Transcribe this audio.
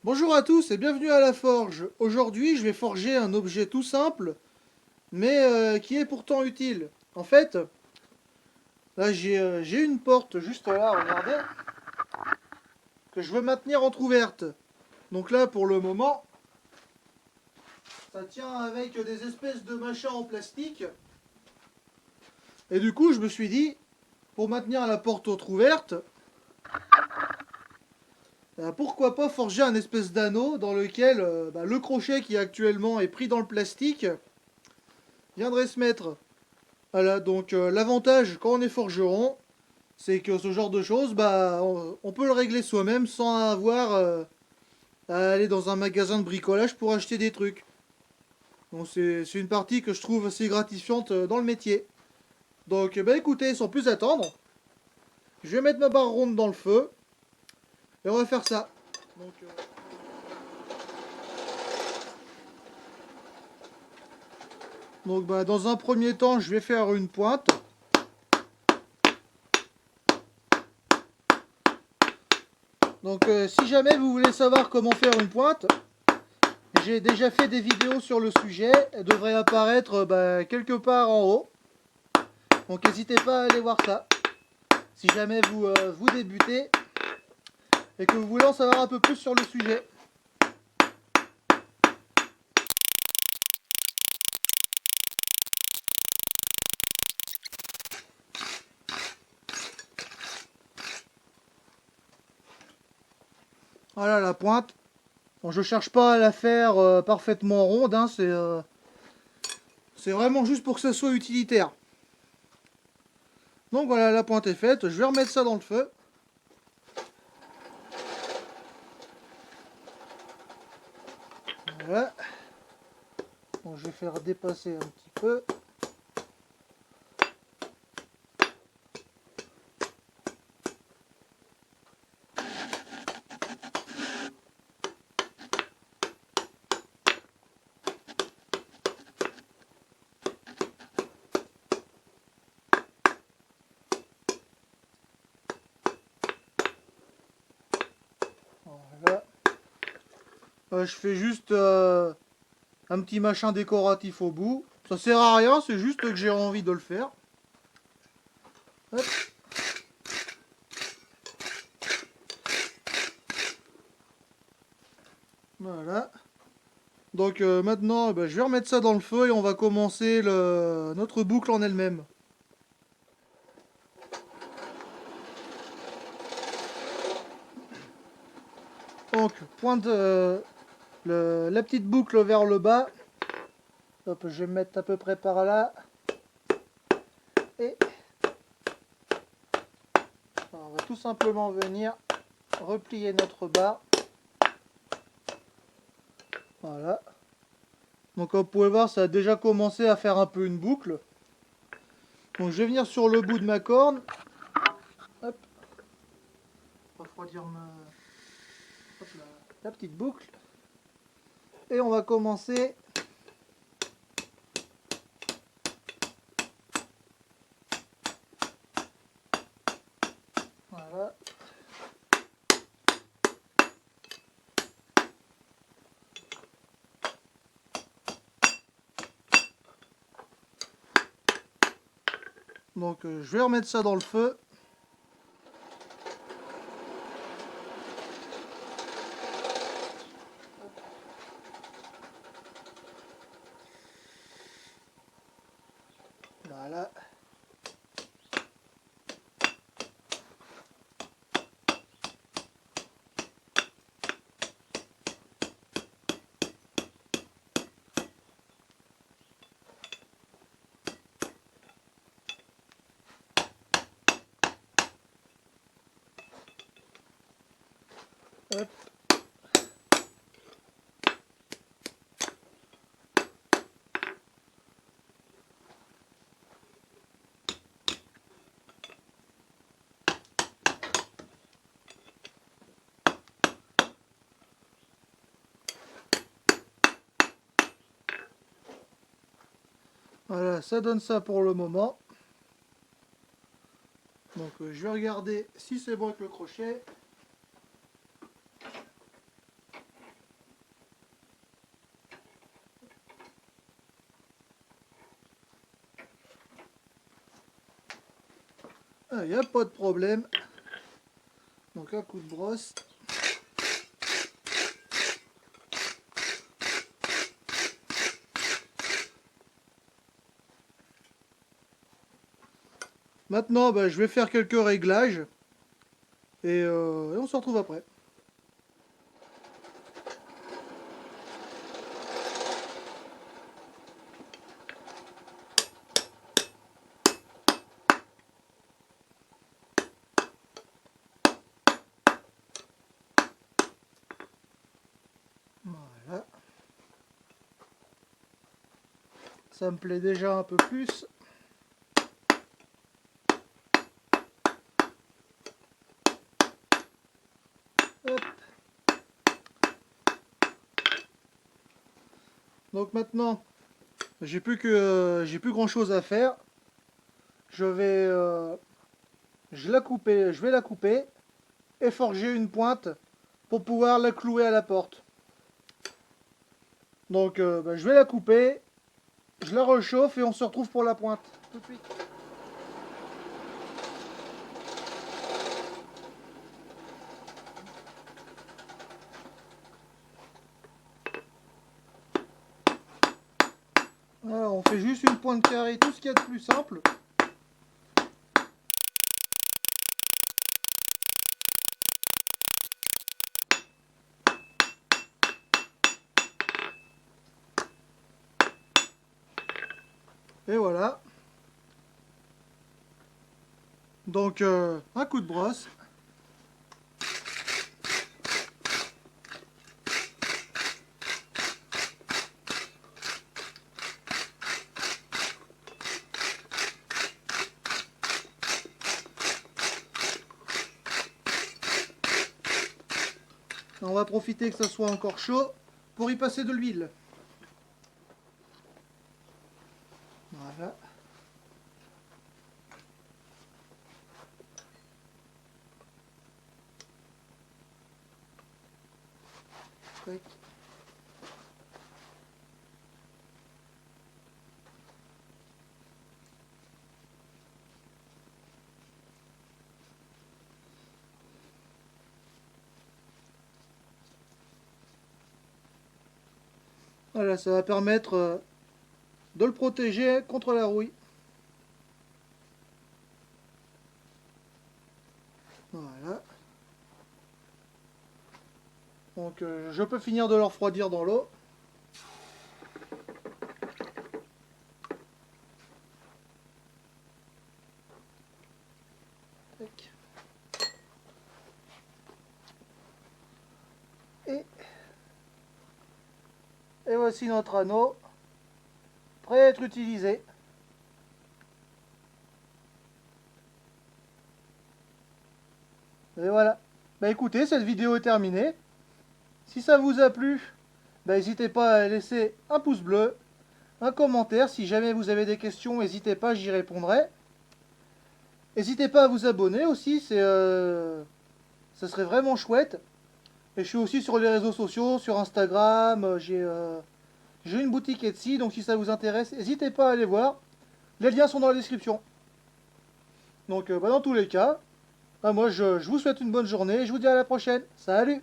Bonjour à tous et bienvenue à la forge. Aujourd'hui, je vais forger un objet tout simple, mais qui est pourtant utile. En fait, là j'ai une porte juste là, regardez, que je veux maintenir entrouverte. Donc là, pour le moment, ça tient avec des espèces de machins en plastique. Et du coup, je me suis dit, pour maintenir la porte entrouverte, pourquoi pas forger un espèce d'anneau dans lequel le crochet qui actuellement est pris dans le plastique viendrait se mettre. Voilà, donc l'avantage quand on est forgeron, c'est que ce genre de choses, on peut le régler soi-même sans avoir à aller dans un magasin de bricolage pour acheter des trucs. Donc c'est une partie que je trouve assez gratifiante dans le métier. Donc écoutez, sans plus attendre, je vais mettre ma barre ronde dans le feu et on va faire ça. Donc, dans un premier temps, je vais faire une pointe. Donc si jamais vous voulez savoir comment faire une pointe, j'ai déjà fait des vidéos sur le sujet, elles devraient apparaître quelque part en haut. Donc n'hésitez pas à aller voir ça. Si jamais vous débutez et que vous voulez en savoir un peu plus sur le sujet. Voilà la pointe. Bon, je cherche pas à la faire parfaitement ronde, hein, c'est vraiment juste pour que ça soit utilitaire. Donc voilà, la pointe est faite. Je vais remettre ça dans le feu. Voilà. Bon, je vais faire dépasser un petit peu. Voilà. Je fais juste un petit machin décoratif au bout. Ça sert à rien, c'est juste que j'ai envie de le faire. Hop. Voilà. Donc maintenant, je vais remettre ça dans le feu et on va commencer notre boucle en elle-même. Donc, pointe la petite boucle vers le bas. Hop, je vais me mettre à peu près par là. Et on va tout simplement venir replier notre barre. Voilà. Donc comme vous pouvez voir, ça a déjà commencé à faire un peu une boucle. Donc je vais venir sur le bout de ma corne. Hop. Refroidir hop, la petite boucle. Et on va commencer. Voilà. Donc je vais remettre ça dans le feu. Voilà. Hop. Voilà, ça donne ça pour le moment. Donc je vais regarder si c'est bon avec le crochet. Il n'y a pas de problème. Donc un coup de brosse. Maintenant, je vais faire quelques réglages. Et on se retrouve après. Voilà. Ça me plaît déjà un peu plus. Hop. Donc maintenant, j'ai plus grand chose à faire. Je vais la couper et forger une pointe pour pouvoir la clouer à la porte. Donc je vais la couper, je la rechauffe et on se retrouve pour la pointe. Tout de suite. Voilà, on fait juste une pointe carrée, tout ce qu'il y a de plus simple. Et voilà. Donc un coup de brosse. On va profiter que ça soit encore chaud pour y passer de l'huile. Voilà. Tac. Voilà, ça va permettre de le protéger contre la rouille. Voilà. Donc je peux finir de le refroidir dans l'eau. Et voici notre anneau, prêt à être utilisé. Et voilà. Écoutez, cette vidéo est terminée. Si ça vous a plu, n'hésitez pas à laisser un pouce bleu, un commentaire. Si jamais vous avez des questions, n'hésitez pas, j'y répondrai. N'hésitez pas à vous abonner aussi, ça serait vraiment chouette. Et je suis aussi sur les réseaux sociaux, sur Instagram, j'ai une boutique Etsy, donc si ça vous intéresse, n'hésitez pas à aller voir. Les liens sont dans la description. Donc dans tous les cas, moi je vous souhaite une bonne journée et je vous dis à la prochaine. Salut!